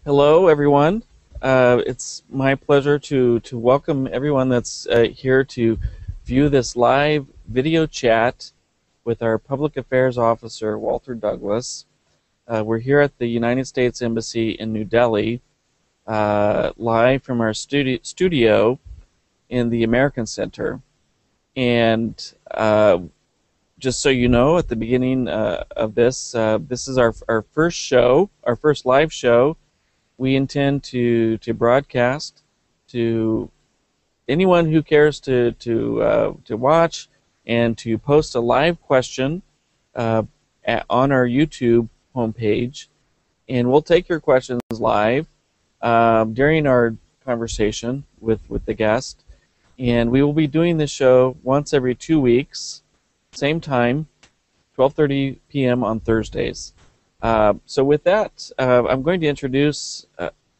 Hello, everyone. It's my pleasure to welcome everyone that's here to view this live video chat with our Public Affairs Officer, Walter Douglas. We're here at the United States Embassy in New Delhi, live from our studio in the American Center. And just so you know, at the beginning of this, this is our first show, our first live show. We intend to broadcast to anyone who cares to watch and to post a live question on our YouTube homepage, and we'll take your questions live during our conversation with the guest. And we will be doing this show once every 2 weeks, same time, 12:30 p.m. on Thursdays. So with that, I'm going to introduce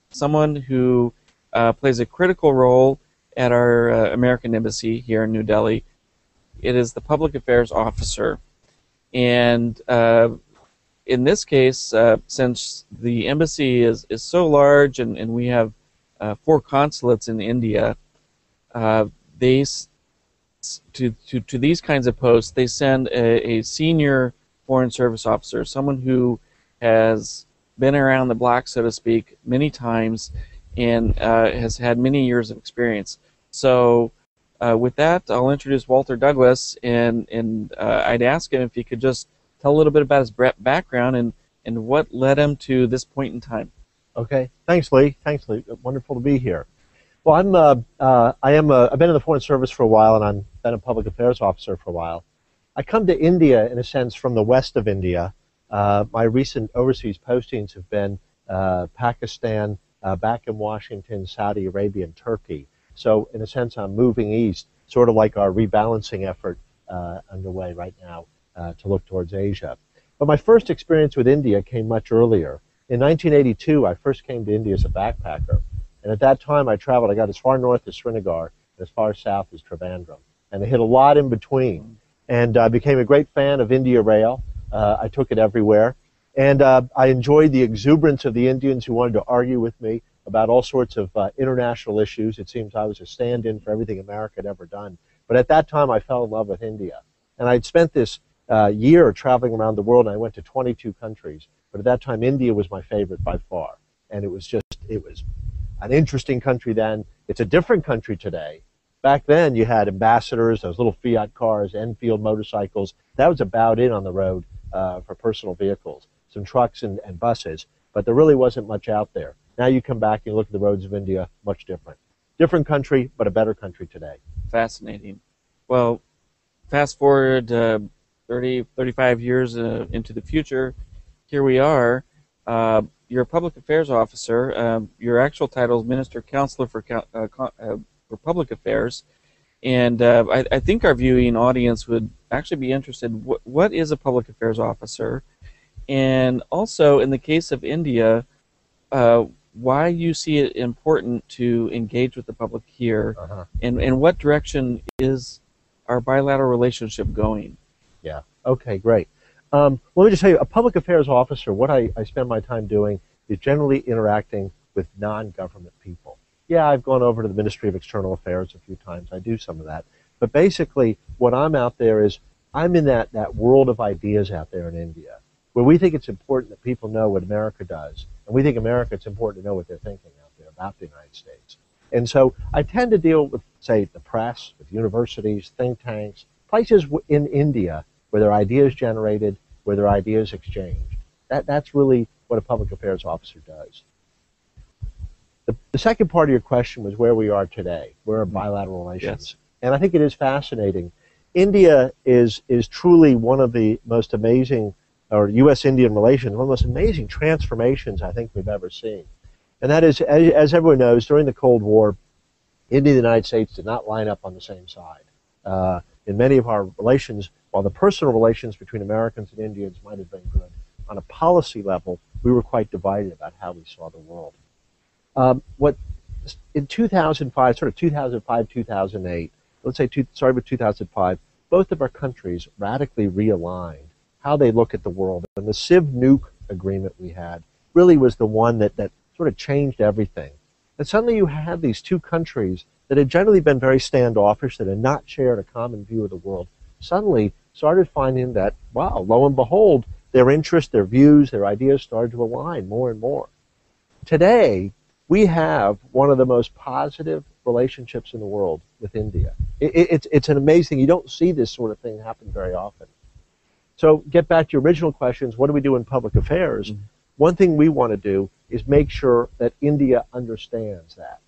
someone who plays a critical role at our American Embassy here in New Delhi. It is the Public Affairs Officer. And in this case, since the embassy is so large and we have 4 consulates in India, to these kinds of posts, they send a senior Foreign Service officer, someone who has been around the block, so to speak, many times and has had many years of experience. So with that, I'll introduce Walter Douglas, and I'd ask him if he could just tell a little bit about his background and what led him to this point in time. Okay. Thanks, Lee. Thanks, Lee. Wonderful to be here. Well, I've been in the Foreign Service for a while, and I've been a Public Affairs Officer for a while. I come to India, in a sense, from the west of India. My recent overseas postings have been Pakistan, back in Washington, Saudi Arabia, and Turkey. So, in a sense, I'm moving east, sort of like our rebalancing effort underway right now to look towards Asia. But my first experience with India came much earlier. In 1982, I first came to India as a backpacker. And at that time, I got as far north as Srinagar, and as far south as Trivandrum. And I hit a lot in between. And I became a great fan of India Rail. I took it everywhere. And I enjoyed the exuberance of the Indians who wanted to argue with me about all sorts of international issues. It seems I was a stand-in for everything America had ever done. But at that time, I fell in love with India. And I'd spent this year traveling around the world, and I went to 22 countries. But at that time, India was my favorite by far. And it was an interesting country then. It's a different country today. Back then, you had ambassadors, those little Fiat cars, Enfield motorcycles. That was about it on the road for personal vehicles. Some trucks and buses, but there really wasn't much out there. Now you come back and you look at the roads of India, much different. Different country, but a better country today. Fascinating. Well, fast forward 30, 35 years into the future, here we are. You're a Public Affairs Officer. Your actual title is Minister Counselor for Public Affairs. And I think our viewing audience would actually be interested. What is a Public Affairs Officer? And also, in the case of India, why you see it important to engage with the public here, and what direction is our bilateral relationship going? Yeah. Okay, great. Let me just tell you, a Public Affairs Officer, what I spend my time doing is generally interacting with non-government people. Yeah, I've gone over to the Ministry of External Affairs a few times. I do some of that. But basically, what I'm out there is, I'm in that world of ideas out there in India, where we think it's important that people know what America does. And we think it's important to know what they're thinking out there about the United States. And so I tend to deal with, say, the press, with universities, think tanks, places in India where there are ideas generated, where there are ideas exchanged. That's really what a Public Affairs Officer does. The second part of your question was where we are today. Where are bilateral relations? Yes. And I think it is fascinating. India is truly one of the most amazing, or U.S.-Indian relations, one of the most amazing transformations I think we've ever seen. And that is, as everyone knows, during the Cold War, India and the United States did not line up on the same side. In many of our relations, while the personal relations between Americans and Indians might have been good, on a policy level, we were quite divided about how we saw the world. In 2005, sort of 2005, 2008, let's say, starting with 2005, both of our countries radically realigned how they look at the world. And the Civ nuke agreement we had really was the one that sort of changed everything. And suddenly you had these two countries that had generally been very standoffish, that had not shared a common view of the world, suddenly started finding that, wow, lo and behold, their interests, their views, their ideas started to align more and more. Today, we have one of the most positive relationships in the world with India. It's an amazing, you don't see this sort of thing happen very often. So get back to your original questions, what do we do in public affairs? Mm-hmm. One thing we want to do is make sure that India understands that.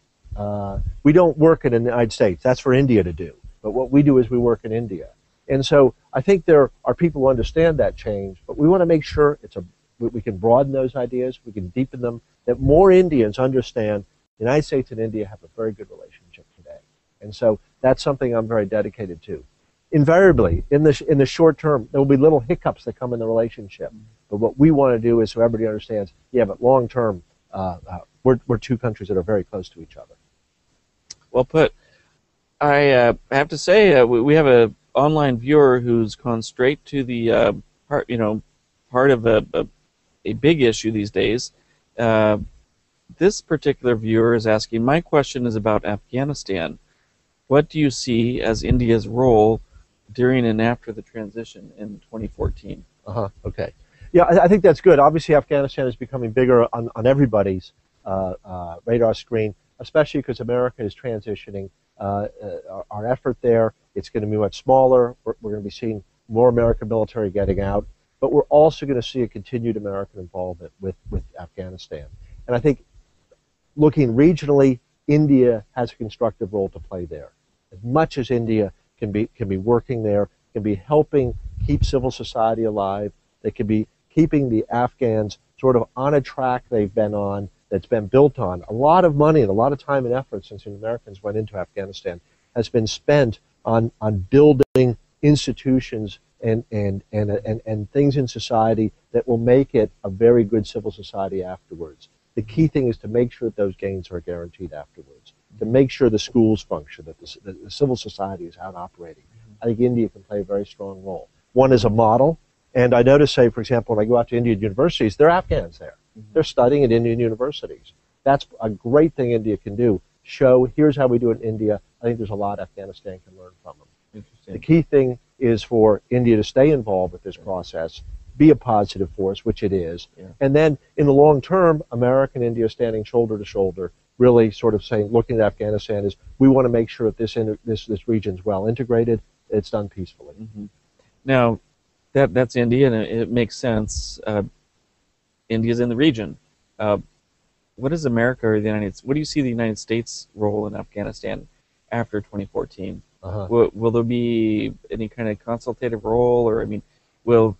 We don't work in the United States. That's for India to do. But what we do is we work in India. And so I think there are people who understand that change, but we want to make sure we can broaden those ideas, we can deepen them, that more Indians understand the United States and India have a very good relationship today. And so that's something I'm very dedicated to. Invariably, in the short term, there will be little hiccups that come in the relationship. But what we want to do is so everybody understands, yeah, but long term, we're two countries that are very close to each other. Well put. I have to say, we have an online viewer who's gone straight to the part of a big issue these days. This particular viewer is asking, my question is about Afghanistan. What do you see as India's role during and after the transition in 2014? Okay. Yeah, I think that's good. Obviously, Afghanistan is becoming bigger on everybody's radar screen, especially because America is transitioning our effort there. It's going to be much smaller. We're going to be seeing more American military getting out, but we're also going to see a continued American involvement with Afghanistan. And I think looking regionally, India has a constructive role to play there. As much as India can be working there, can be helping keep civil society alive, they can be keeping the Afghans sort of on a track they've been on, that's been built on. A lot of money and a lot of time and effort since the Americans went into Afghanistan has been spent on building institutions and things in society that will make it a very good civil society afterwards. The key thing is to make sure that those gains are guaranteed afterwards, to make sure the schools function, that the civil society is out operating. I think India can play a very strong role. One is a model, and I notice, say, for example, when I go out to Indian universities, there are Afghans there. They're studying at Indian universities. That's a great thing India can do. Show, here's how we do it in India. I think there's a lot Afghanistan can learn from them. The key thing is for India to stay involved with this process, be a positive force, which it is, and then in the long term, America and India standing shoulder to shoulder, really sort of saying, looking at Afghanistan is, we want to make sure that this region's well integrated, it's done peacefully. Mm-hmm. Now, that's India, and it makes sense. India's in the region. What is America or the United States? What do you see the United States' role in Afghanistan after 2014? Will there be any kind of consultative role, or we'll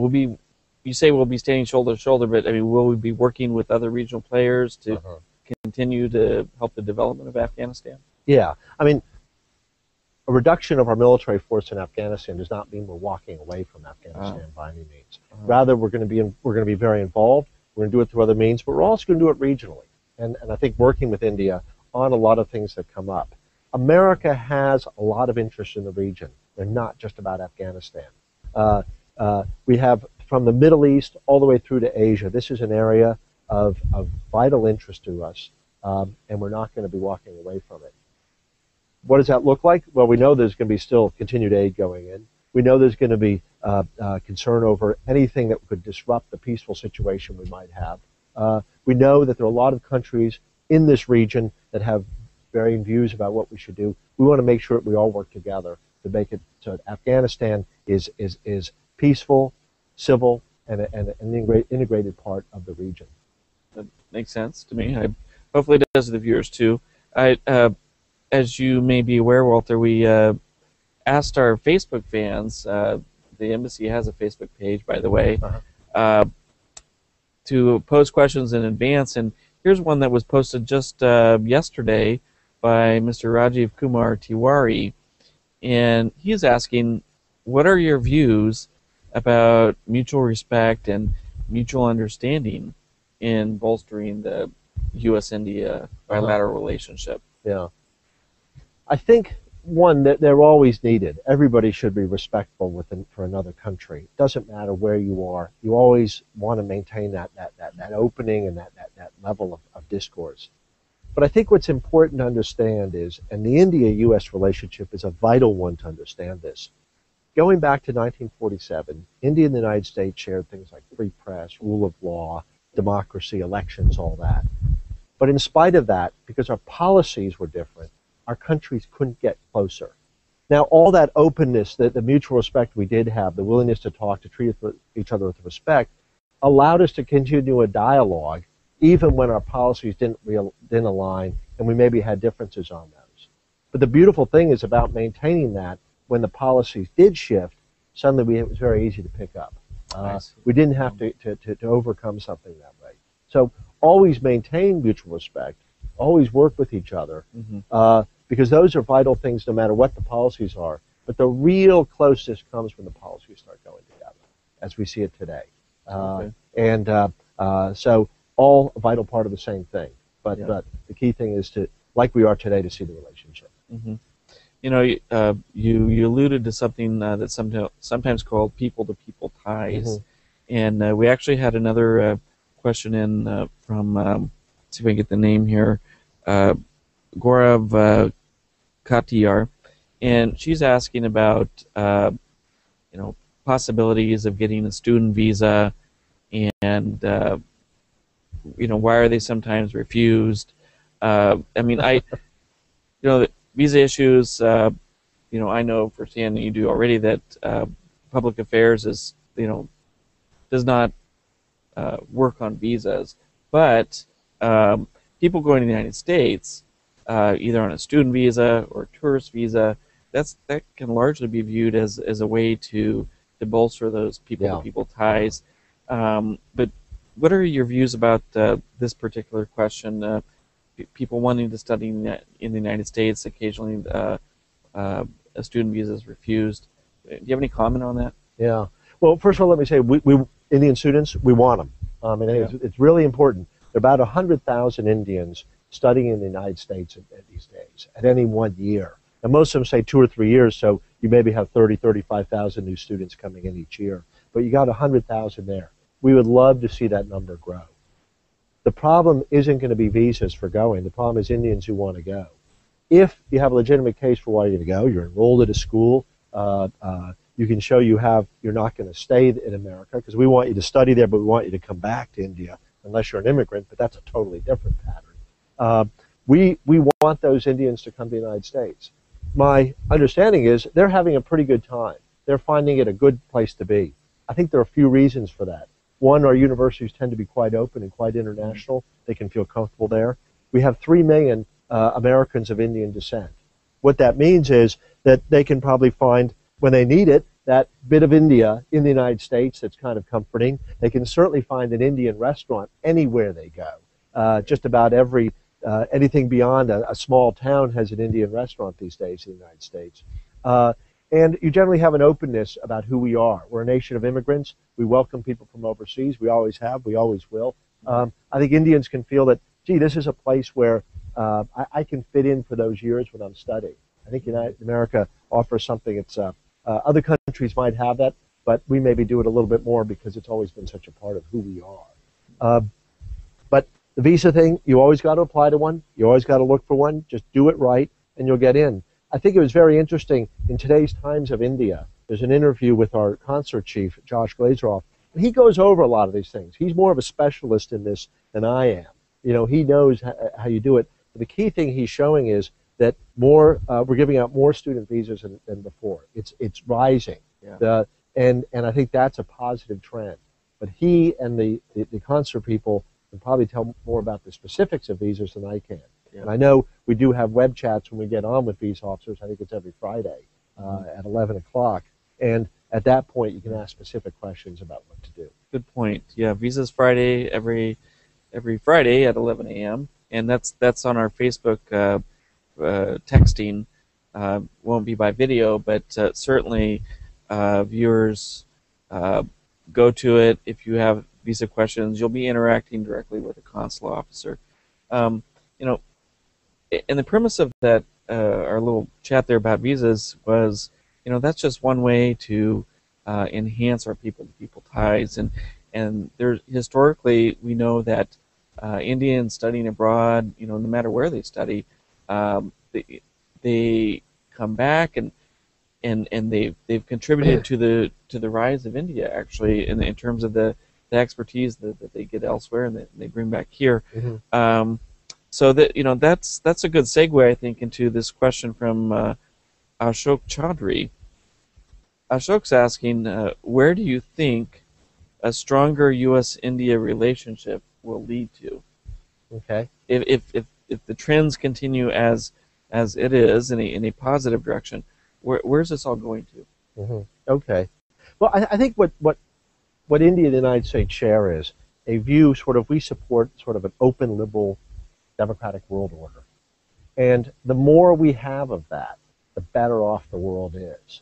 be? You say we'll be standing shoulder to shoulder, but will we be working with other regional players to continue to help the development of Afghanistan? Yeah, a reduction of our military force in Afghanistan does not mean we're walking away from Afghanistan by any means. Rather, we're going to be very involved. We're going to do it through other means, but we're also going to do it regionally. And I think working with India on a lot of things that come up. America has a lot of interest in the region. They're not just about Afghanistan. We have from the Middle East all the way through to Asia. This is an area of vital interest to us, and we're not going to be walking away from it. What does that look like? Well, we know there's going to be still continued aid going in. We know there's going to be concern over anything that could disrupt the peaceful situation we might have. We know that there are a lot of countries in this region that have varying views about what we should do. We want to make sure that we all work together to make it so that Afghanistan is peaceful, civil, and an integrated part of the region. That makes sense to me. Hopefully it does to the viewers too. As you may be aware, Walter, we asked our Facebook fans, the embassy has a Facebook page, by the way, to post questions in advance. And here's one that was posted just yesterday by Mr. Rajiv Kumar Tiwari. And he is asking, what are your views about mutual respect and mutual understanding in bolstering the U.S. India bilateral relationship? Yeah. I think one, that they're always needed. Everybody should be respectful for another country. It doesn't matter where you are. You always want to maintain that opening and that level of discourse. But I think what's important to understand is, and the India-U.S. relationship is a vital one to understand this. Going back to 1947, India and the United States shared things like free press, rule of law, democracy, elections, all that. But in spite of that, because our policies were different, our countries couldn't get closer. Now, all that openness, the mutual respect we did have, the willingness to talk, to treat each other with respect, allowed us to continue a dialogue even when our policies didn't align and we maybe had differences on those. But the beautiful thing is about maintaining that when the policies did shift, suddenly it was very easy to pick up. We didn't have to overcome something that way. So always maintain mutual respect, always work with each other, because those are vital things no matter what the policies are. But the real closest comes when the policies start going together, as we see it today. So all a vital part of the same thing. But the key thing is to, like we are today, to see the relationship. You know, you alluded to something that's sometimes called people-to-people ties, and we actually had another question in from, let's see if I can get the name here, Gaurav Katiyar, and she's asking about possibilities of getting a student visa, and why are they sometimes refused? I mean, visa issues, I know firsthand, and you do already, that public affairs does not work on visas, but people going to the United States, either on a student visa or a tourist visa, that can largely be viewed as a way to bolster those people-to-people ties. But what are your views about this particular question? People wanting to study in the United States, occasionally a student visa is refused. Do you have any comment on that? Yeah. Well, first of all, let me say, we Indian students, we want them. It's really important. There are about 100,000 Indians studying in the United States at these days, at any one year. And most of them say 2 or 3 years, so you maybe have 30, 35,000 new students coming in each year. But you got 100,000 there. We would love to see that number grow. The problem isn't going to be visas for going. The problem is Indians who want to go. If you have a legitimate case for why you're going to go, you're enrolled at a school, you can show you're not going to stay in America, because we want you to study there, but we want you to come back to India, unless you're an immigrant, but that's a totally different pattern. We want those Indians to come to the United States. My understanding is they're having a pretty good time. They're finding it a good place to be. I think there are a few reasons for that. One, our universities tend to be quite open and quite international. They can feel comfortable there. We have 3 million Americans of Indian descent. What that means is that they can probably find, when they need it, that bit of India in the United States that's kind of comforting. They can certainly find an Indian restaurant anywhere they go. Just about anything beyond a small town has an Indian restaurant these days in the United States. And you generally have an openness about who we are. We're a nation of immigrants. We welcome people from overseas. We always have. We always will. I think Indians can feel that, gee, this is a place where I can fit in for those years when I'm studying. I think America offers something that's other countries might have that, but we maybe do it a little bit more because it's always been such a part of who we are. But the visa thing, you always got to apply to one. You always got to look for one. Just do it right, and you'll get in. I think it was very interesting in today's Times of India. There's an interview with our consul chief, Josh Glazeroff, and he goes over a lot of these things. He's more of a specialist in this than I am. He knows how you do it. But the key thing he's showing is that we're giving out more student visas than before. It's rising, and I think that's a positive trend. But he and the consul people can probably tell more about the specifics of visas than I can. And I know we do have web chats when we get on with visa officers. I think it's every Friday at 11 o'clock. And at that point, you can ask specific questions about what to do. Good point. Yeah, Visas Friday every Friday at 11 a.m. And that's on our Facebook texting. Won't be by video, but certainly viewers go to it. If you have visa questions, you'll be interacting directly with a consular officer. And the premise of that our little chat there about visas was, that's just one way to enhance our people-to-people ties, and there historically we know that Indians studying abroad, no matter where they study, they come back and they've contributed to the rise of India actually in terms of the expertise that they get elsewhere and that they bring back here. So that that's a good segue, I think, into this question from Ashok Chaudhry. Ashok's asking, where do you think a stronger U.S.-India relationship will lead to? Okay. If the trends continue as it is in a positive direction, where's this all going to? Okay. Well, I think what India and the United States share is a view we support sort of an open, liberal, democratic world order. And the more we have of that, the better off the world is.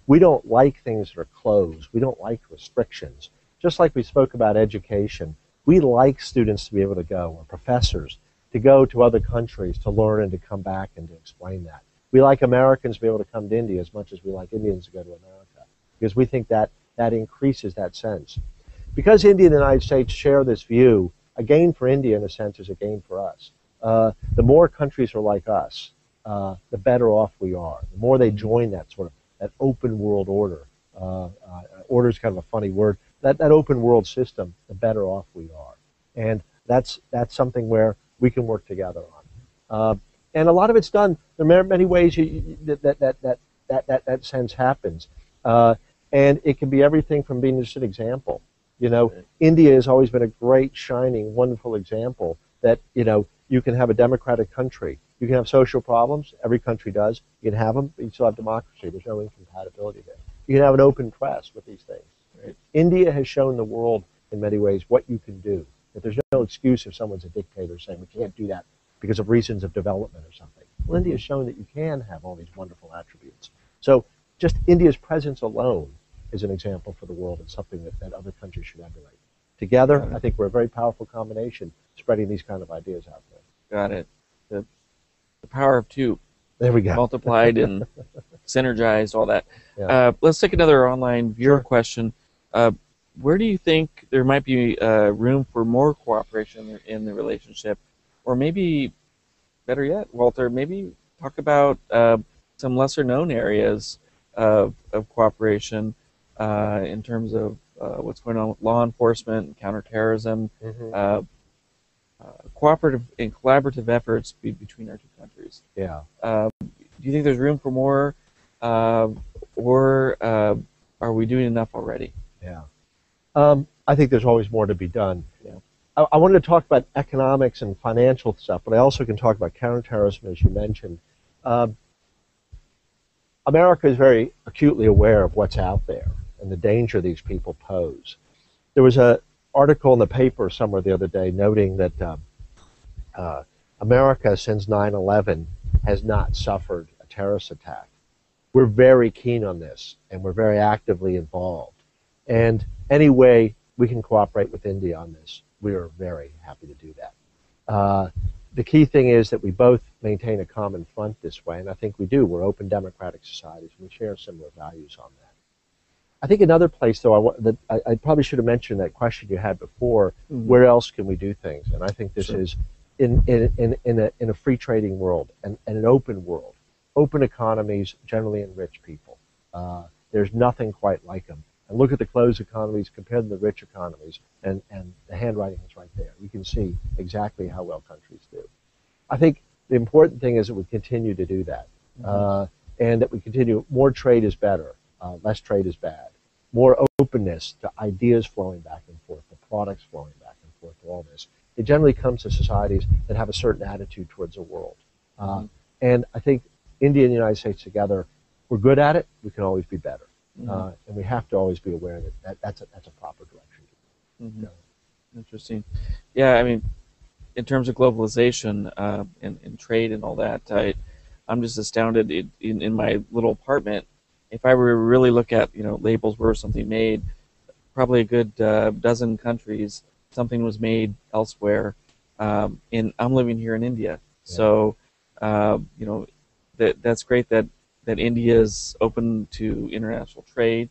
We don't like things that are closed. We don't like restrictions. Just like we spoke about education, we like students to be able to go, or professors, to go to other countries to learn and to come back and to explain that. We like Americans to be able to come to India as much as we like Indians to go to America, because we think that increases that sense. Because India and the United States share this view, a gain for India, in a sense, is a gain for us. The more countries are like us, the better off we are. The more they join that that open world order. Order is kind of a funny word. That open world system, the better off we are. And that's something where we can work together on. And a lot of it's done. There are many ways that sense happens. And it can be everything from being just an example. India has always been a great, shining, wonderful example that, you can have a democratic country. You can have social problems. Every country does. You can have them, but you still have democracy. There's no incompatibility there. You can have an open press with these things. Right? India has shown the world in many ways what you can do. That there's no excuse if someone's a dictator saying we can't do that because of reasons of development or something. Well, India has shown that you can have all these wonderful attributes. So just India's presence alone is an example for the world and something that other countries should emulate. Together, I think we're a very powerful combination spreading these kind of ideas out there. Got it. The power of two. There we go. Multiplied and synergized, all that. Yeah. Let's take another online viewer question. Where do you think there might be room for more cooperation in the relationship? Or maybe, better yet, Walter, maybe talk about some lesser-known areas of cooperation in terms of what's going on with law enforcement and counterterrorism, cooperative and collaborative efforts between our two countries. Yeah. Do you think there's room for more, or are we doing enough already? Yeah. I think there's always more to be done. Yeah. I wanted to talk about economics and financial stuff, but I also can talk about counterterrorism, as you mentioned. America is very acutely aware of what's out there and the danger these people pose. There was an article in the paper somewhere the other day noting that America, since 9/11, has not suffered a terrorist attack. We're very keen on this, and we're very actively involved. And any way we can cooperate with India on this, we are very happy to do that. The key thing is that we both maintain a common front this way, and I think we do. We're open democratic societies, and we share similar values on that. I think another place, though, I probably should have mentioned that question you had before, where else can we do things? And I think this is in a free trading world and an open world. Open economies generally enrich people. There's nothing quite like them. And look at the closed economies compared to the rich economies, and the handwriting is right there. You can see exactly how well countries do. I think the important thing is that we continue to do that, and that we continue. More trade is better. Less trade is bad. More openness to ideas flowing back and forth, to products flowing back and forth, to all this. It generally comes to societies that have a certain attitude towards the world. And I think India and the United States together, we're good at it. We can always be better. And we have to always be aware that that's a proper direction. Interesting. Yeah, I mean, in terms of globalization and trade and all that, I'm just astounded in my little apartment. If I were to really look at labels where something made, probably a good dozen countries, something was made elsewhere. And I'm living here in India, so You know, that's great that India is open to international trade,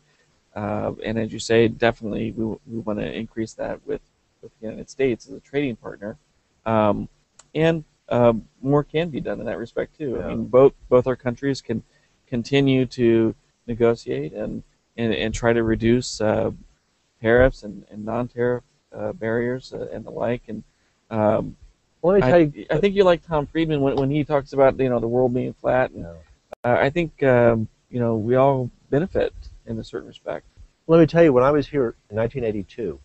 and as you say, definitely we want to increase that with the United States as a trading partner, and more can be done in that respect too. I Yeah. mean, both our countries can continue to negotiate and try to reduce tariffs and non-tariff barriers and the like. And um, Well, let me tell you. I think you like Tom Friedman when he talks about the world being flat, and Yeah. I think we all benefit in a certain respect. Let me tell you. When I was here in 1982,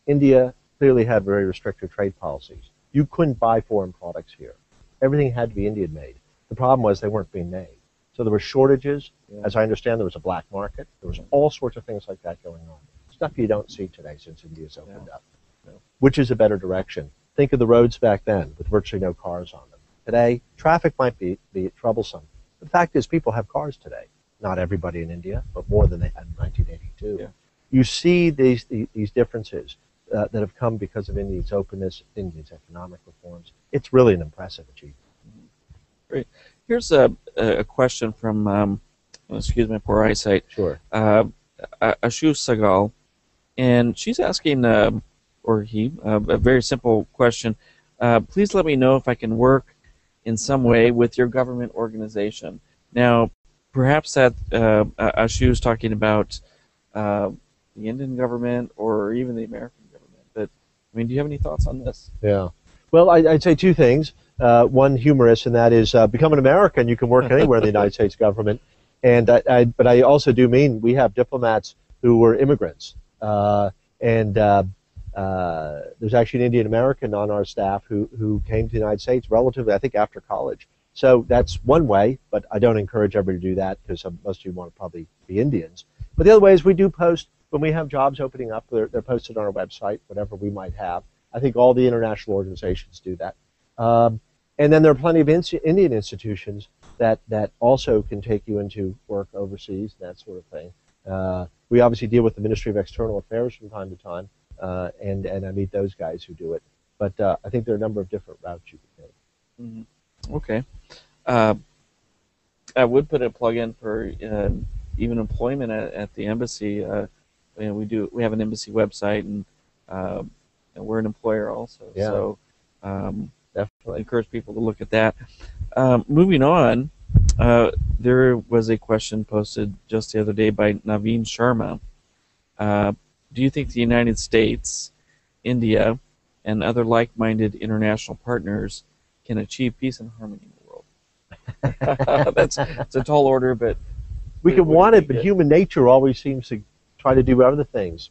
India clearly had very restrictive trade policies. You couldn't buy foreign products here. Everything had to be Indian made. The problem was they weren't being made. So there were shortages. Yeah. As I understand, there was a black market. There was all sorts of things like that going on. Stuff you don't see today since India's opened up. Yeah. Which is a better direction? Think of the roads back then with virtually no cars on them. Today, traffic might be troublesome. The fact is people have cars today. Not everybody in India, but more than they had in 1982. Yeah. You see these differences that have come because of India's openness, India's economic reforms. It's really an impressive achievement. Great. Here's a question from, excuse my poor eyesight, Sure. Ashu Sagal, and she's asking, or he, a very simple question. Please let me know if I can work in some way with your government organization. Now, perhaps that Ashu is talking about the Indian government or even the American government. But I mean, do you have any thoughts on this? Yeah. Well, I'd say two things. One humorous, and that is become an American. You can work anywhere in the United States government. And but I also do mean we have diplomats who were immigrants. And there's actually an Indian American on our staff who came to the United States relatively, I think, after college. So that's one way, but I don't encourage everybody to do that because most of you want to probably be Indians. But the other way is we do post when we have jobs opening up. They're posted on our website, whatever we might have. I think all the international organizations do that. And then there are plenty of Indian institutions that also can take you into work overseas, that sort of thing. We obviously deal with the Ministry of External Affairs from time to time, and I meet those guys who do it. But I think there are a number of different routes you can take. Mm-hmm. Okay. I would put a plug in for even employment at the embassy. We have an embassy website, and we're an employer also. Yeah. So Definitely. encourage people to look at that. Moving on, there was a question posted just the other day by Naveen Sharma. Do you think the United States, India, and other like-minded international partners can achieve peace and harmony in the world? It's a tall order, but we can want it, but good? human nature always seems to try to do other things.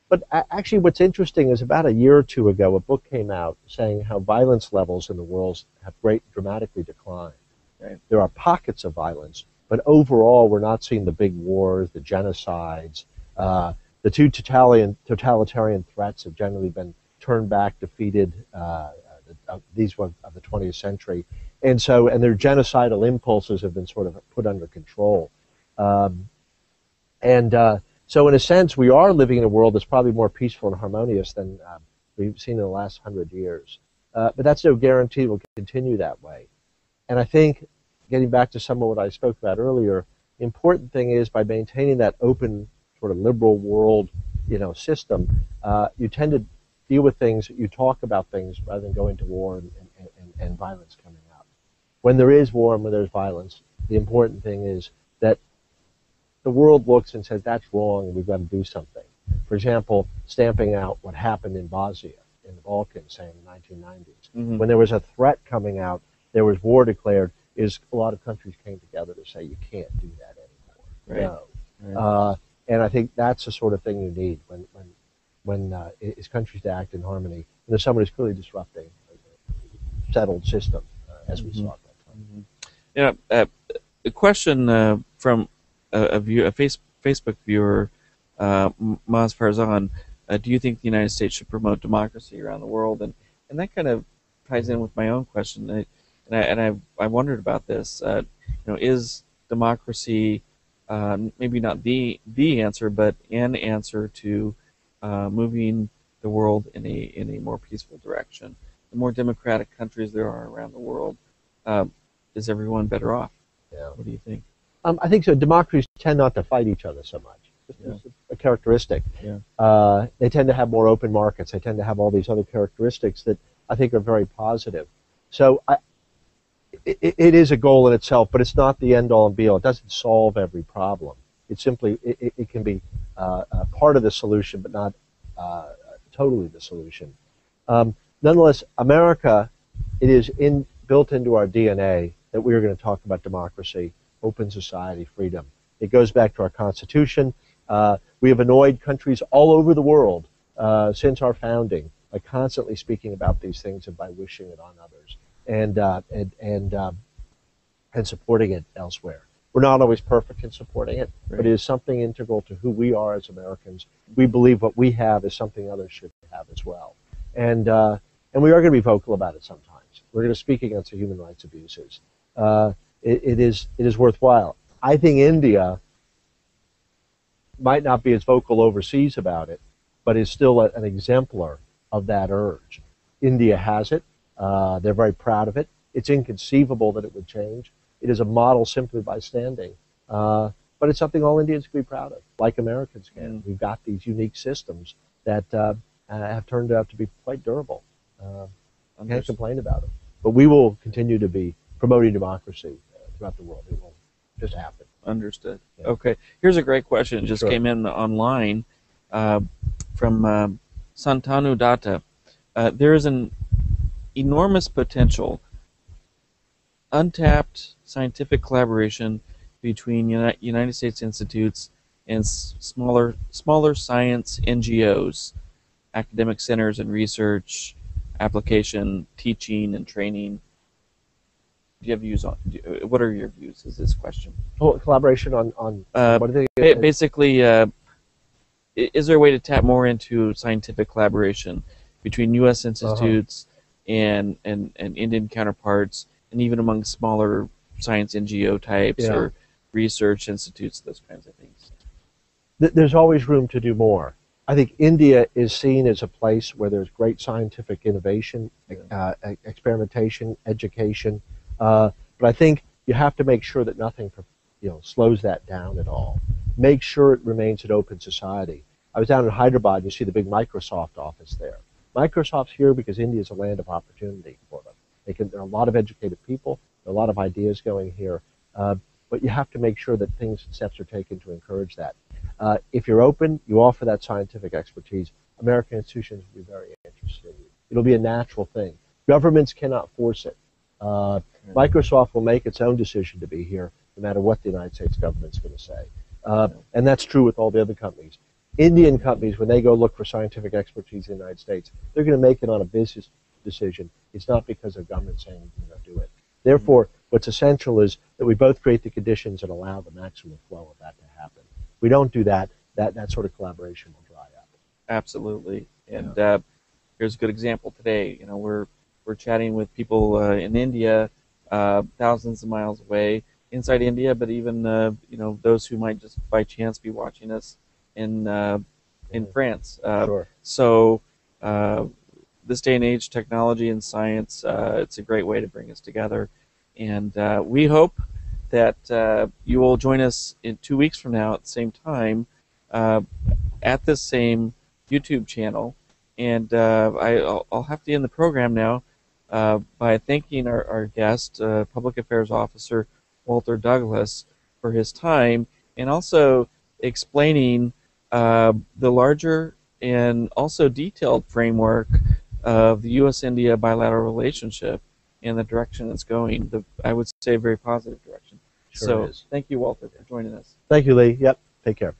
But actually, what's interesting is about a year or two ago, a book came out saying how violence levels in the world have dramatically declined. Right. There are pockets of violence, but overall, we're not seeing the big wars, the genocides. The two totalitarian threats have generally been turned back, defeated. These were of the 20th century, and their genocidal impulses have been sort of put under control. So in a sense, we are living in a world that's probably more peaceful and harmonious than we've seen in the last 100 years. But that's no guarantee it will continue that way. And I think, getting back to some of what I spoke about earlier, the important thing is by maintaining that open, sort of liberal world, system, you tend to deal with things, you talk about things rather than going to war and violence coming up. When there is war and when there's violence, the important thing is that the world looks and says, that's wrong, and we've got to do something. For example, stamping out what happened in Bosnia, in the Balkans, say in the 1990s. Mm-hmm. When there was a threat coming out, there was war declared, a lot of countries came together to say, you can't do that anymore. Right. No. Right. And I think that's the sort of thing you need when it's countries to act in harmony. And there's someone who's clearly disrupting a settled system, as we saw at that time. Mm-hmm. A question from a Facebook viewer, Maz Farzan. Do you think the United States should promote democracy around the world? And that kind of ties in with my own question. I wondered about this. Is democracy maybe not the answer, but an answer to moving the world in a more peaceful direction? The more democratic countries there are around the world, is everyone better off? Yeah. What do you think? I think so. Democracies tend not to fight each other so much. Yeah. It's a characteristic. Yeah. They tend to have more open markets. They tend to have all these other characteristics that I think are very positive. So it is a goal in itself, but it's not the end all and be all. It doesn't solve every problem. It's simply, it can be part of the solution, but not totally the solution. Nonetheless, America, it is built into our DNA that we are going to talk about democracy, open society, freedom. It goes back to our Constitution. We have annoyed countries all over the world since our founding by constantly speaking about these things and by wishing it on others and supporting it elsewhere. We're not always perfect in supporting it, Right. but it is something integral to who we are as Americans. We believe what we have is something others should have as well. And we are going to be vocal about it sometimes. We're going to speak against the human rights abuses. It is worthwhile. I think India might not be as vocal overseas about it, but is still an exemplar of that urge. India has it. They're very proud of it. It's inconceivable that it would change. It is a model simply by standing. But it's something all Indians can be proud of, like Americans can. We've got these unique systems that have turned out to be quite durable. Can't complain about them. But we will continue to be promoting democracy throughout the world. It will just happen. Understood. Yeah. Okay. Here's a great question. It just Sure. came in online from Santanu Datta. There is an enormous potential, untapped scientific collaboration between United States institutes and smaller science NGOs, academic centers and research, application, teaching, and training. Do you have views on? What are your views? Is this question? Oh, collaboration on what are they? Basically, is there a way to tap more into scientific collaboration between U.S. institutes and Indian counterparts, and even among smaller science NGO types or research institutes, those kinds of things? There's always room to do more. I think India is seen as a place where there's great scientific innovation, experimentation, education. But I think you have to make sure that nothing slows that down at all. Make sure it remains an open society. I was down in Hyderabad. You see the big Microsoft office there. Microsoft's here because India is a land of opportunity for them. There are a lot of educated people. There are a lot of ideas going here. But you have to make sure that steps are taken to encourage that. If you're open, you offer that scientific expertise, American institutions will be very interested in you. It'll be a natural thing. Governments cannot force it. Microsoft will make its own decision to be here, no matter what the United States government's going to say. And that's true with all the other companies. Indian companies, when they go look for scientific expertise in the United States, they're going to make it on a business decision. It's not because the government's saying do it. Therefore, what's essential is that we both create the conditions and allow the maximum flow of that to happen. If we don't do that, that sort of collaboration will dry up. Absolutely. And here's a good example today. We're chatting with people in India, thousands of miles away, inside India, but even those who might just by chance be watching us in France. Sure. So this day and age, technology and science, it's a great way to bring us together. And we hope that you will join us in 2 weeks from now at the same time at this same YouTube channel. And I'll have to end the program now by thanking our guest, Public Affairs Officer Walter Douglas, for his time, and also explaining the larger and also detailed framework of the U.S.-India bilateral relationship and the direction it's going. I would say a very positive direction. Sure so is. thank you, Walter, for joining us. Thank you, Lee. Yep. Take care.